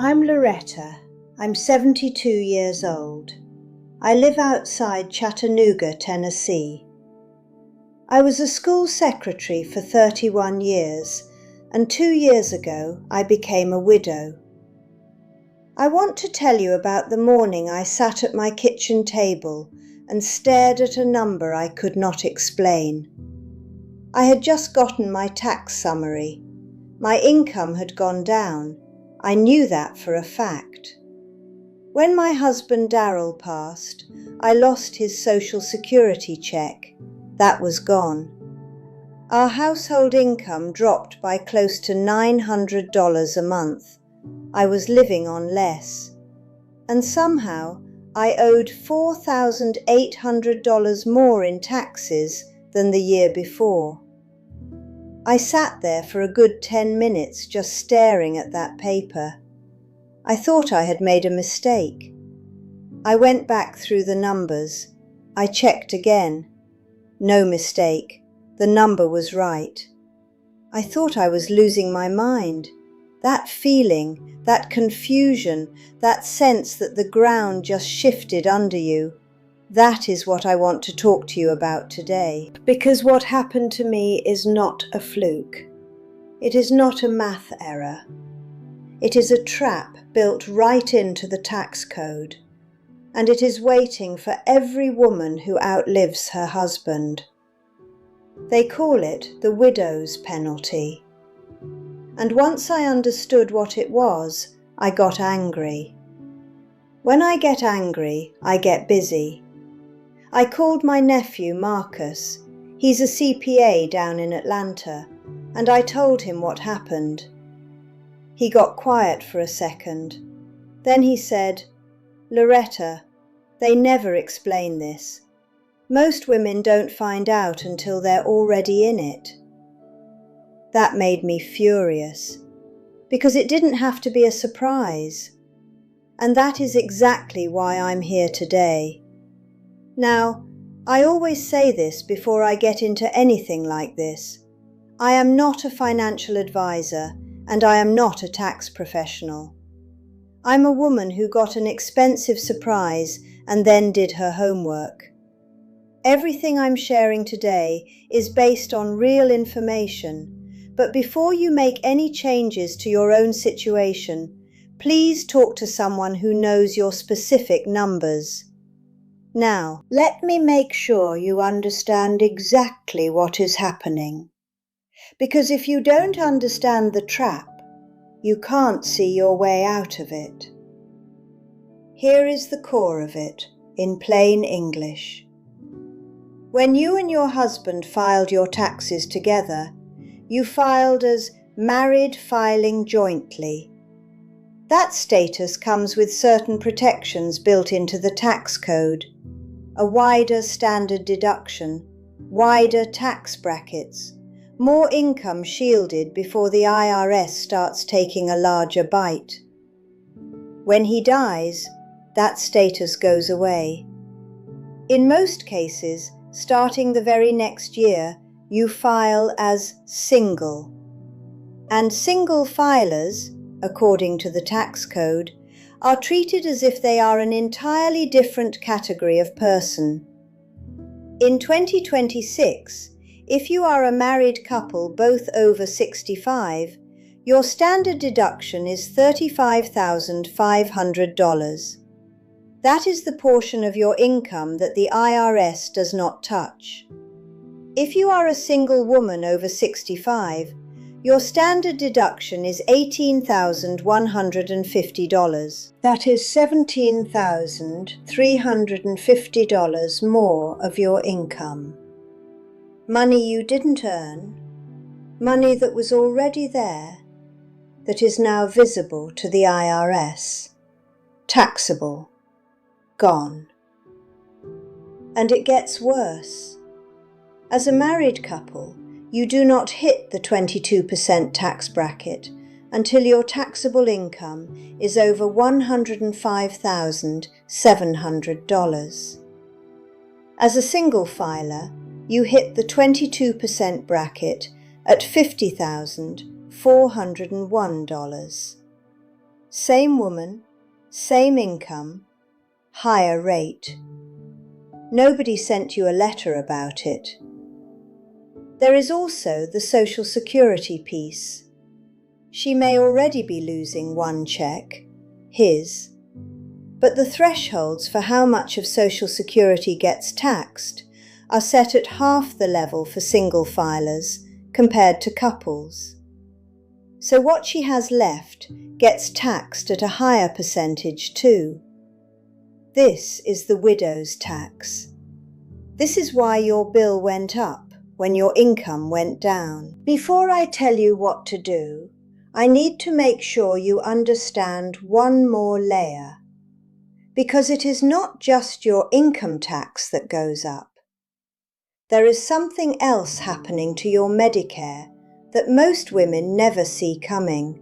I'm Loretta. I'm 72 years old. I live outside Chattanooga, Tennessee. I was a school secretary for 31 years, and 2 years ago I became a widow. I want to tell you about the morning I sat at my kitchen table and stared at a number I could not explain. I had just gotten my tax summary. My income had gone down. I knew that for a fact. When my husband Darrell passed, I lost his Social Security check. That was gone. Our household income dropped by close to $900 a month. I was living on less. And somehow I owed $4,800 more in taxes than the year before. I sat there for a good 10 minutes just staring at that paper. I thought I had made a mistake. I went back through the numbers. I checked again. No mistake. The number was right. I thought I was losing my mind. That feeling, that confusion, that sense that the ground just shifted under you, that is what I want to talk to you about today. Because what happened to me is not a fluke. It is not a math error. It is a trap built right into the tax code, and it is waiting for every woman who outlives her husband. They call it the widow's penalty. And once I understood what it was, I got angry. When I get angry, I get busy. I called my nephew Marcus. He's a CPA down in Atlanta, and I told him what happened. He got quiet for a second. Then he said, "Loretta, they never explain this. Most women don't find out until they're already in it." That made me furious, because it didn't have to be a surprise. And that is exactly why I'm here today. Now, I always say this before I get into anything like this. I am not a financial advisor, and I am not a tax professional. I'm a woman who got an expensive surprise and then did her homework. Everything I'm sharing today is based on real information, but before you make any changes to your own situation, please talk to someone who knows your specific numbers. Now, let me make sure you understand exactly what is happening. Because if you don't understand the trap, you can't see your way out of it. Here is the core of it, in plain English. When you and your husband filed your taxes together, you filed as married filing jointly. That status comes with certain protections built into the tax code. A wider standard deduction, wider tax brackets, more income shielded before the IRS starts taking a larger bite. When he dies, that status goes away. In most cases, starting the very next year, you file as single. And single filers, according to the tax code, are treated as if they are an entirely different category of person. In 2026, if you are a married couple both over 65, your standard deduction is $35,500. That is the portion of your income that the IRS does not touch. If you are a single woman over 65, your standard deduction is $18,150. That is $17,350 more of your income. Money you didn't earn, money that was already there, that is now visible to the IRS, taxable, gone. And it gets worse. As a married couple, you do not hit the 22% tax bracket until your taxable income is over $105,700. As a single filer, you hit the 22% bracket at $50,401. Same woman, same income, higher rate. Nobody sent you a letter about it. There is also the Social Security piece. She may already be losing one check, his, but the thresholds for how much of Social Security gets taxed are set at half the level for single filers compared to couples. So what she has left gets taxed at a higher percentage too. This is the widow's tax. This is why your bill went up when your income went down. Before I tell you what to do, I need to make sure you understand one more layer. Because it is not just your income tax that goes up. There is something else happening to your Medicare that most women never see coming.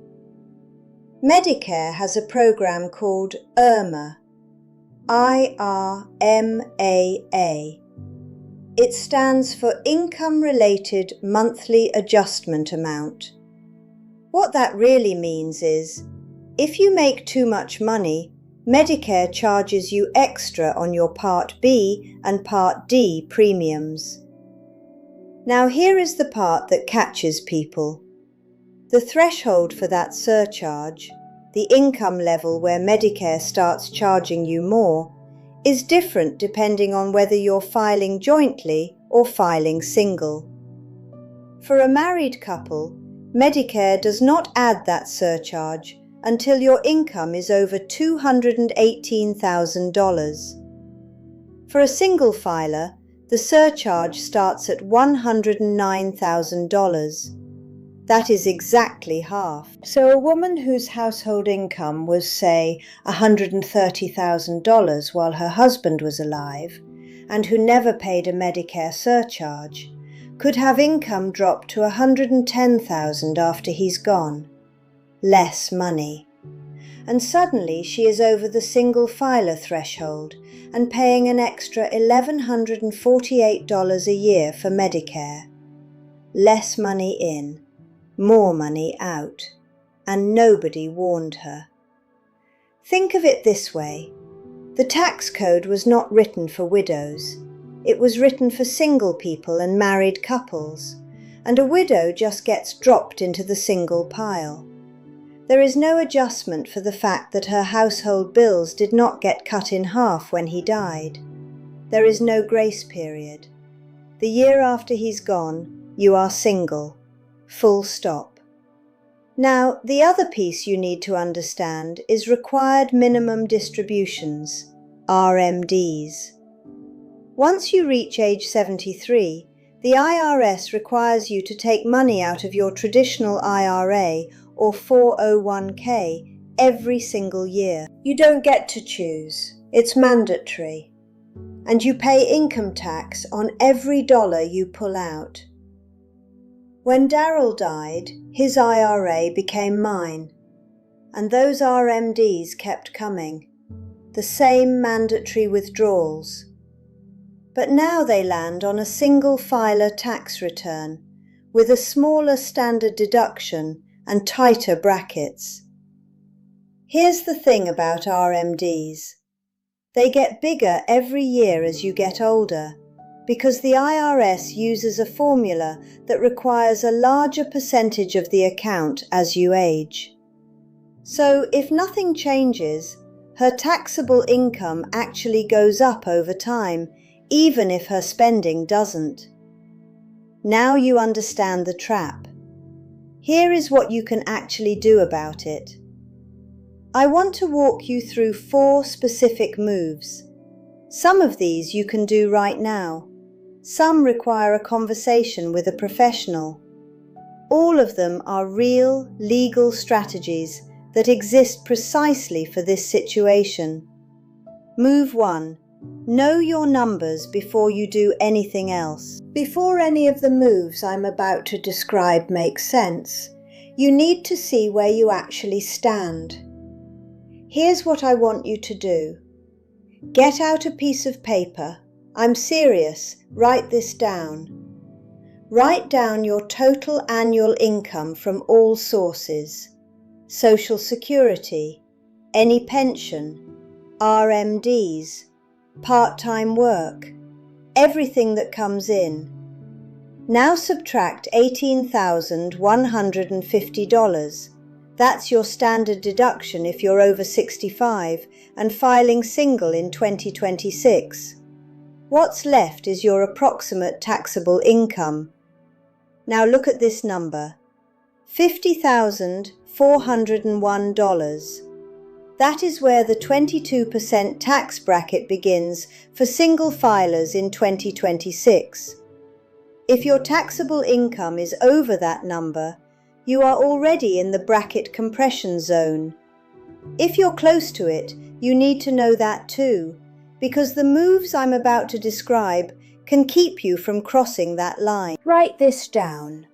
Medicare has a program called IRMAA, I-R-M-A-A. It stands for Income-Related Monthly Adjustment Amount. What that really means is, if you make too much money, Medicare charges you extra on your Part B and Part D premiums. Now here is the part that catches people. The threshold for that surcharge, the income level where Medicare starts charging you more, is different depending on whether you're filing jointly or filing single. For a married couple, Medicare does not add that surcharge until your income is over $218,000. For a single filer, the surcharge starts at $109,000. That is exactly half. So a woman whose household income was, say, $130,000 while her husband was alive, and who never paid a Medicare surcharge, could have income drop to $110,000 after he's gone. Less money. And suddenly she is over the single filer threshold and paying an extra $1,148 a year for Medicare. Less money in, more money out, and nobody warned her. Think of it this way. The tax code was not written for widows. It was written for single people and married couples, and a widow just gets dropped into the single pile. There is no adjustment for the fact that her household bills did not get cut in half when he died. There is no grace period. The year after he's gone, you are single. Full stop. Now, the other piece you need to understand is required minimum distributions, RMDs. Once you reach age 73, the IRS requires you to take money out of your traditional IRA or 401k every single year. You don't get to choose. It's mandatory. And you pay income tax on every dollar you pull out. When Darrell died, his IRA became mine, and those RMDs kept coming, the same mandatory withdrawals. But now they land on a single filer tax return with a smaller standard deduction and tighter brackets. Here's the thing about RMDs. They get bigger every year as you get older, because the IRS uses a formula that requires a larger percentage of the account as you age. So if nothing changes, her taxable income actually goes up over time, even if her spending doesn't. Now you understand the trap. Here is what you can actually do about it. I want to walk you through 4 specific moves. Some of these you can do right now. Some require a conversation with a professional. All of them are real, legal strategies that exist precisely for this situation. Move 1. Know your numbers before you do anything else. Before any of the moves I'm about to describe make sense, you need to see where you actually stand. Here's what I want you to do. Get out a piece of paper. I'm serious. Write this down. Write down your total annual income from all sources: Social Security, any pension, RMDs, part-time work, everything that comes in. Now subtract $18,150. That's your standard deduction if you're over 65 and filing single in 2026. What's left is your approximate taxable income. Now look at this number, $50,401. That is where the 22% tax bracket begins for single filers in 2026. If your taxable income is over that number, you are already in the bracket compression zone. If you're close to it, you need to know that too, because the moves I'm about to describe can keep you from crossing that line. Write this down.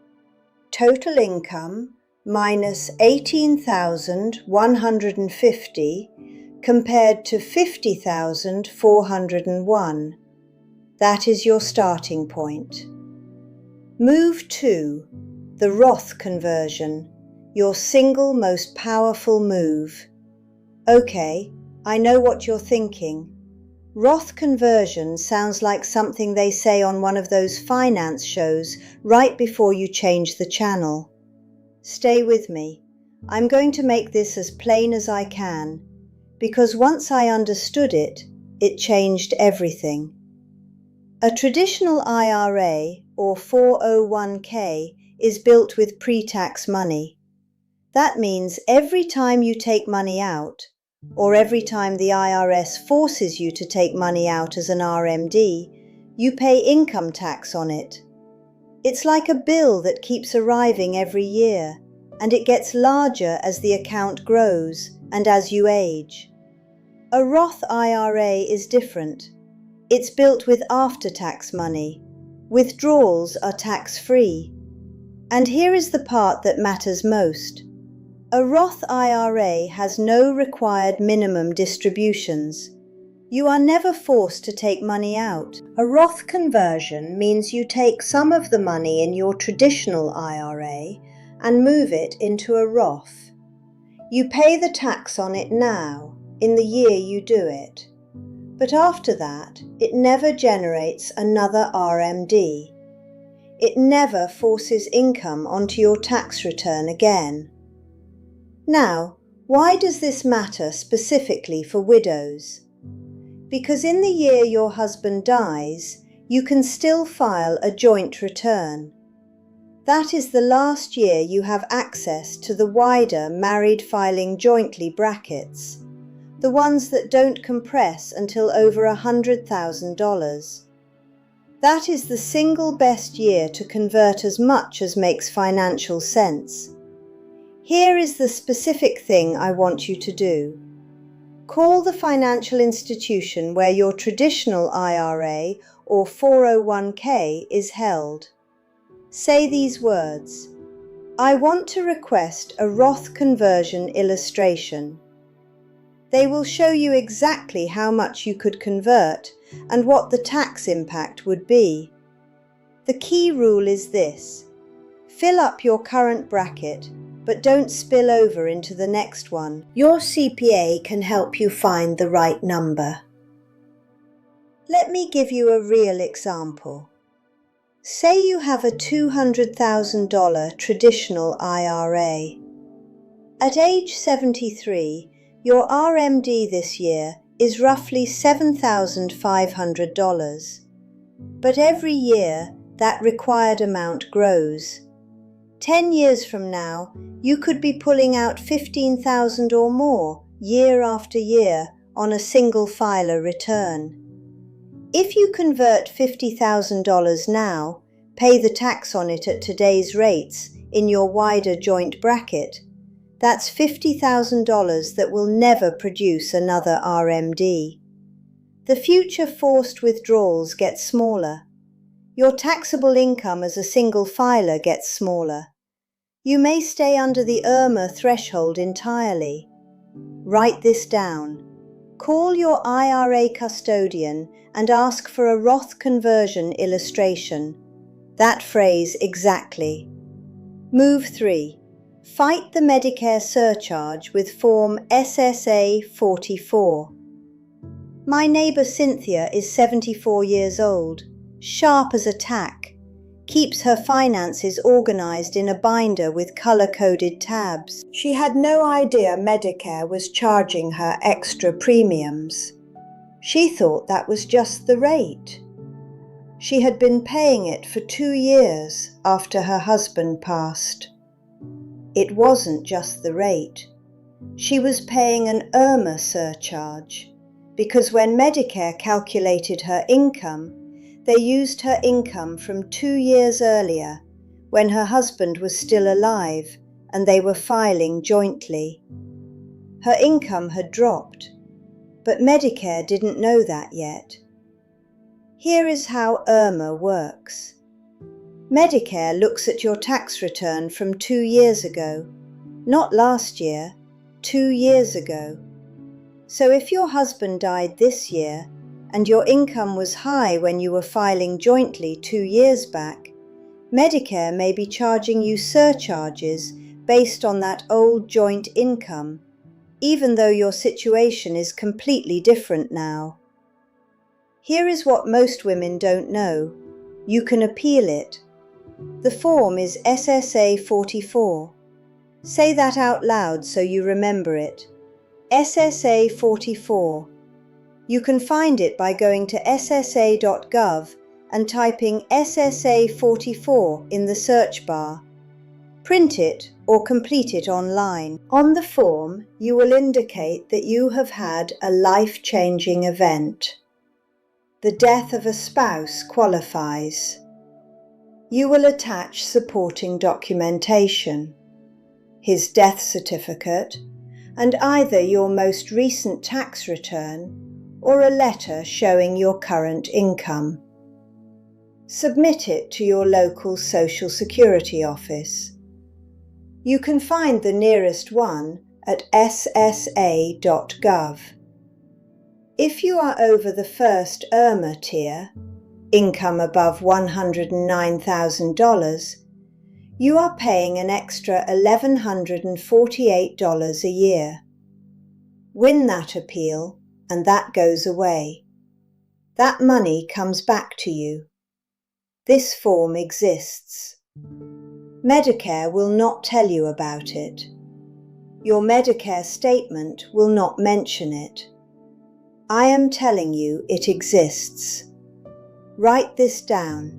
Total income minus $18,150 compared to $50,401. That is your starting point. Move 2, the Roth conversion, your single most powerful move. Okay, I know what you're thinking. Roth conversion sounds like something they say on one of those finance shows right before you change the channel. Stay with me. I'm going to make this as plain as I can, because once I understood it, it changed everything. A traditional IRA or 401k is built with pre-tax money. That means every time you take money out, or every time the IRS forces you to take money out as an RMD, you pay income tax on it. It's like a bill that keeps arriving every year, and it gets larger as the account grows and as you age. A Roth IRA is different. It's built with after-tax money. Withdrawals are tax-free. And here is the part that matters most. A Roth IRA has no required minimum distributions. You are never forced to take money out. A Roth conversion means you take some of the money in your traditional IRA and move it into a Roth. You pay the tax on it now, in the year you do it. But after that, it never generates another RMD. It never forces income onto your tax return again. Now, why does this matter specifically for widows? Because in the year your husband dies, you can still file a joint return. That is the last year you have access to the wider married filing jointly brackets, the ones that don't compress until over $100,000. That is the single best year to convert as much as makes financial sense. Here is the specific thing I want you to do. Call the financial institution where your traditional IRA or 401k is held. Say these words: I want to request a Roth conversion illustration. They will show you exactly how much you could convert and what the tax impact would be. The key rule is this: fill up your current bracket, but don't spill over into the next one. Your CPA can help you find the right number. Let me give you a real example. Say you have a $200,000 traditional IRA. At age 73, your RMD this year is roughly $7,500. But every year, that required amount grows. 10 years from now, you could be pulling out $15,000 or more year after year on a single filer return. If you convert $50,000 now, pay the tax on it at today's rates in your wider joint bracket, that's $50,000 that will never produce another RMD. The future forced withdrawals get smaller. Your taxable income as a single filer gets smaller. You may stay under the IRMA threshold entirely. Write this down. Call your IRA custodian and ask for a Roth conversion illustration. That phrase exactly. Move 3. Fight the Medicare surcharge with Form SSA 44. My neighbour Cynthia is 74 years old, sharp as a tack, keeps her finances organised in a binder with colour-coded tabs. She had no idea Medicare was charging her extra premiums. She thought that was just the rate. She had been paying it for 2 years after her husband passed. It wasn't just the rate. She was paying an IRMA surcharge, because when Medicare calculated her income, they used her income from 2 years earlier, when her husband was still alive and they were filing jointly. Her income had dropped, but Medicare didn't know that yet. Here is how IRMA works. Medicare looks at your tax return from 2 years ago, not last year, 2 years ago. So if your husband died this year and your income was high when you were filing jointly 2 years back, Medicare may be charging you surcharges based on that old joint income, even though your situation is completely different now. Here is what most women don't know. You can appeal it. The form is SSA 44. Say that out loud so you remember it. SSA 44. You can find it by going to ssa.gov and typing SSA 44 in the search bar. Print it or complete it online. On the form, you will indicate that you have had a life-changing event. The death of a spouse qualifies. You will attach supporting documentation, his death certificate, and either your most recent tax return or a letter showing your current income. Submit it to your local Social Security office. You can find the nearest one at ssa.gov. If you are over the first IRMA tier, income above $109,000, you are paying an extra $1,148 a year. Win that appeal and that goes away. That money comes back to you. This form exists. Medicare will not tell you about it. Your Medicare statement will not mention it. I am telling you it exists. Write this down.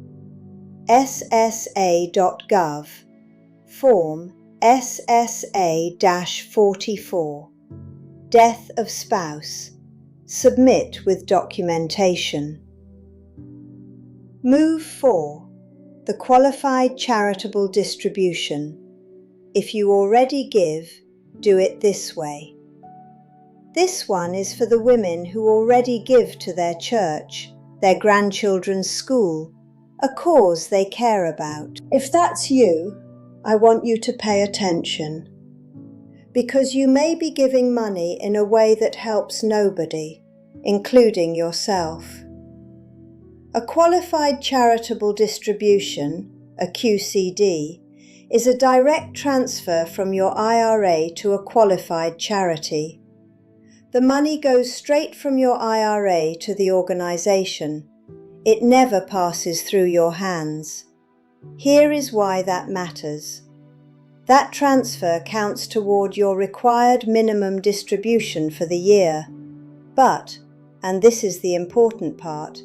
ssa.gov, Form SSA-44, Death of Spouse. Submit with documentation. Move 4. The Qualified Charitable Distribution. If you already give, do it this way. This one is for the women who already give to their church, their grandchildren's school, a cause they care about. If that's you, I want you to pay attention, because you may be giving money in a way that helps nobody, including yourself. A qualified charitable distribution, a QCD, is a direct transfer from your IRA to a qualified charity. The money goes straight from your IRA to the organization. It never passes through your hands. Here is why that matters. That transfer counts toward your required minimum distribution for the year. But, and this is the important part,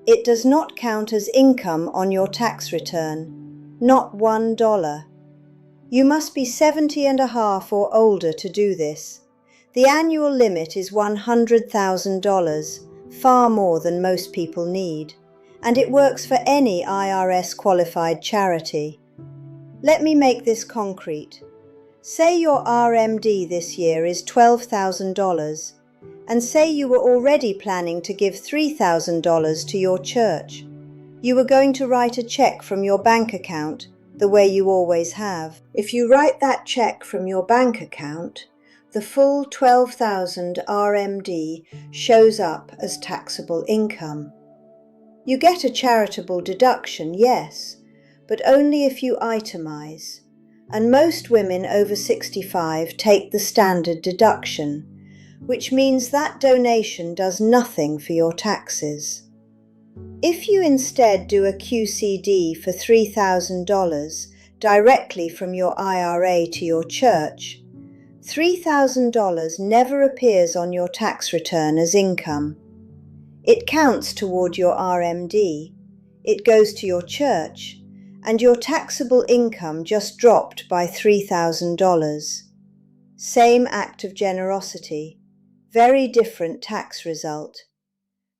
it does not count as income on your tax return, not $1. You must be 70 and a half or older to do this. The annual limit is $100,000, far more than most people need, and it works for any IRS qualified charity. Let me make this concrete. Say your RMD this year is $12,000, and say you were already planning to give $3,000 to your church. You were going to write a check from your bank account, the way you always have. If you write that check from your bank account, the full $12,000 RMD shows up as taxable income. You get a charitable deduction, yes, but only if you itemize. and most women over 65 take the standard deduction, which means that donation does nothing for your taxes. If you instead do a QCD for $3,000 directly from your IRA to your church, $3,000 never appears on your tax return as income. It counts toward your RMD, it goes to your church, and your taxable income just dropped by $3,000. Same act of generosity, very different tax result.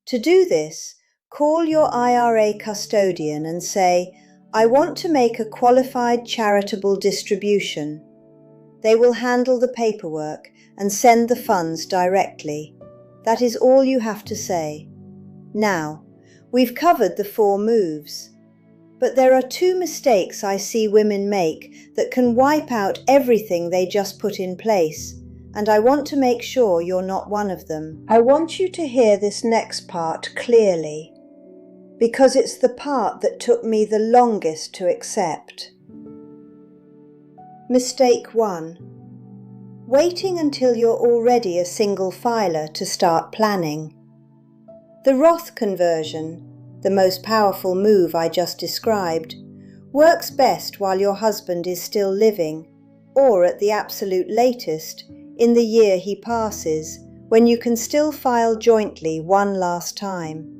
To do this, call your IRA custodian and say, "I want to make a qualified charitable distribution." They will handle the paperwork and send the funds directly. That is all you have to say. Now, we've covered the 4 moves. But there are 2 mistakes I see women make that can wipe out everything they just put in place, and I want to make sure you're not one of them. I want you to hear this next part clearly, because it's the part that took me the longest to accept. Mistake 1. Waiting until you're already a single filer to start planning. The Roth conversion, the most powerful move I just described, works best while your husband is still living, or at the absolute latest, in the year he passes, when you can still file jointly one last time.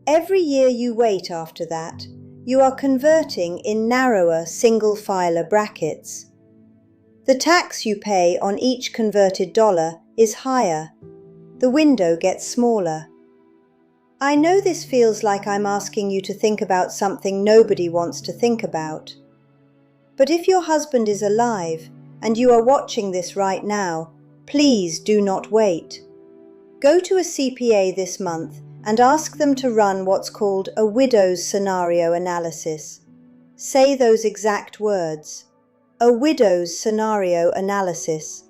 Every year you wait after that, you are converting in narrower single filer brackets. The tax you pay on each converted dollar is higher. The window gets smaller. I know this feels like I'm asking you to think about something nobody wants to think about. But if your husband is alive and you are watching this right now, please do not wait. Go to a CPA this month and ask them to run what's called a widow's scenario analysis. Say those exact words. A widow's scenario analysis.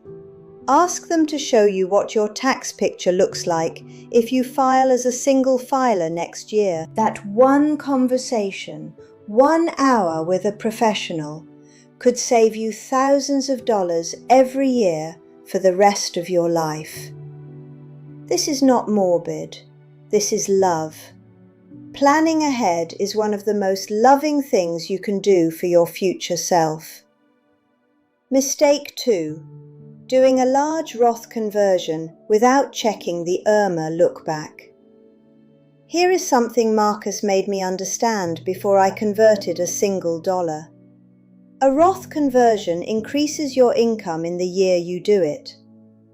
Ask them to show you what your tax picture looks like if you file as a single filer next year. That one conversation, 1 hour with a professional, could save you thousands of dollars every year for the rest of your life. This is not morbid. This is love. Planning ahead is one of the most loving things you can do for your future self. Mistake 2. Doing a large Roth conversion without checking the IRMA look-back. Here is something Marcus made me understand before I converted a single dollar. A Roth conversion increases your income in the year you do it.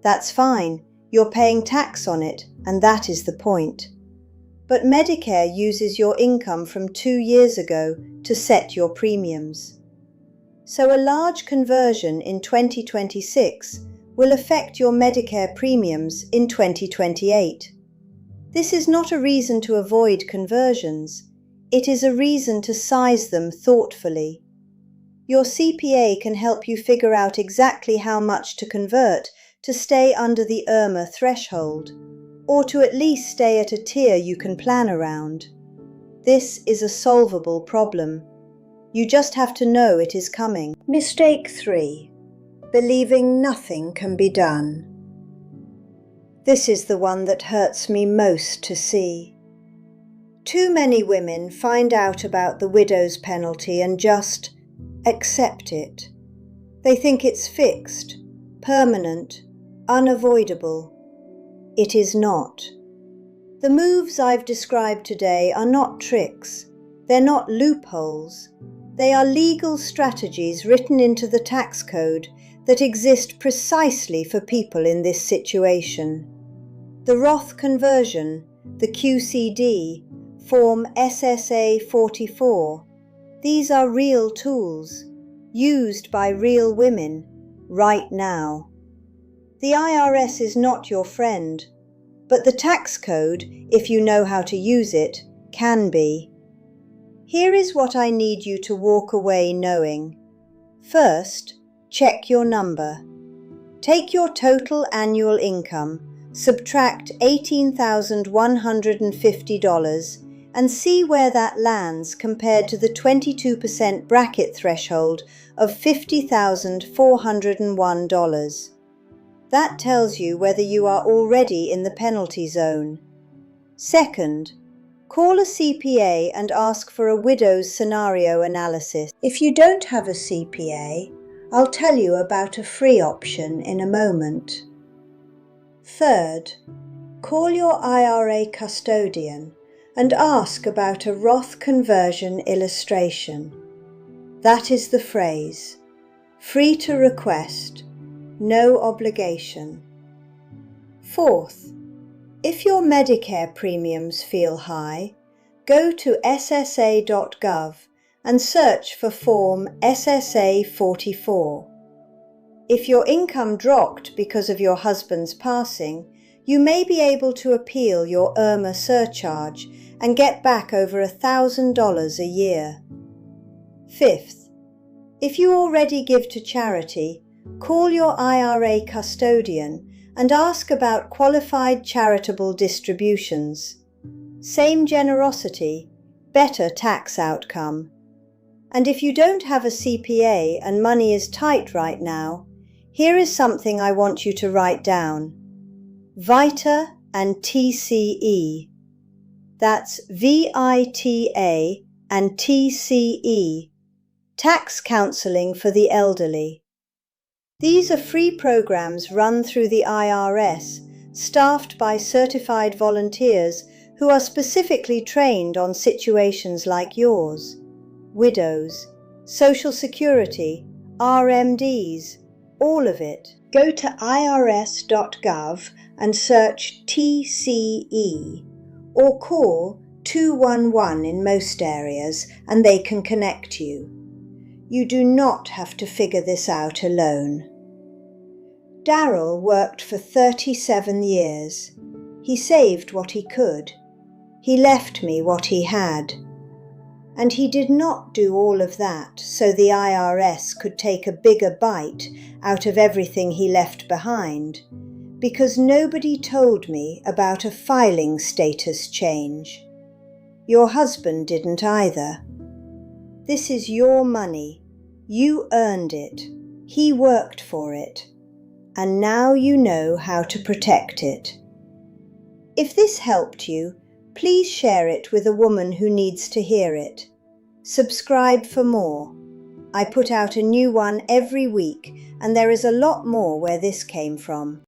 That's fine, you're paying tax on it, and that is the point. But Medicare uses your income from 2 years ago to set your premiums. So a large conversion in 2026 will affect your Medicare premiums in 2028. This is not a reason to avoid conversions. It is a reason to size them thoughtfully. Your CPA can help you figure out exactly how much to convert to stay under the IRMA threshold, or to at least stay at a tier you can plan around. This is a solvable problem. You just have to know it is coming. Mistake 3. Believing nothing can be done. This is the one that hurts me most to see. Too many women find out about the widow's penalty and just accept it. They think it's fixed, permanent, unavoidable. It is not. The moves I've described today are not tricks. They're not loopholes. They are legal strategies written into the tax code that exist precisely for people in this situation. The Roth conversion, the QCD, Form SSA 44. These are real tools, used by real women, right now. The IRS is not your friend, but the tax code, if you know how to use it, can be. Here is what I need you to walk away knowing. First, check your number. Take your total annual income, subtract $18,150, and see where that lands compared to the 22% bracket threshold of $50,401. That tells you whether you are already in the penalty zone. Second, call a CPA and ask for a widow's scenario analysis. If you don't have a CPA, I'll tell you about a free option in a moment. Third, call your IRA custodian and ask about a Roth conversion illustration. That is the phrase. Free to request, no obligation. Fourth, if your Medicare premiums feel high, go to ssa.gov and search for Form SSA 44. If your income dropped because of your husband's passing, you may be able to appeal your IRMA surcharge and get back over $1,000 a year. Fifth, if you already give to charity, call your IRA custodian and ask about qualified charitable distributions. Same generosity, better tax outcome. And if you don't have a CPA and money is tight right now, here is something I want you to write down. VITA and TCE. That's VITA and TCE. Tax Counseling for the Elderly. These are free programs run through the IRS, staffed by certified volunteers who are specifically trained on situations like yours. Widows, Social Security, RMDs, all of it. Go to irs.gov and search TCE or call 211 in most areas and they can connect you. You do not have to figure this out alone. Darrell worked for 37 years. He saved what he could. He left me what he had. And he did not do all of that so the IRS could take a bigger bite out of everything he left behind, because nobody told me about a filing status change. Your husband didn't either. This is your money. You earned it. He worked for it. And now you know how to protect it. If this helped you, please share it with a woman who needs to hear it. Subscribe for more. I put out a new one every week, and there is a lot more where this came from.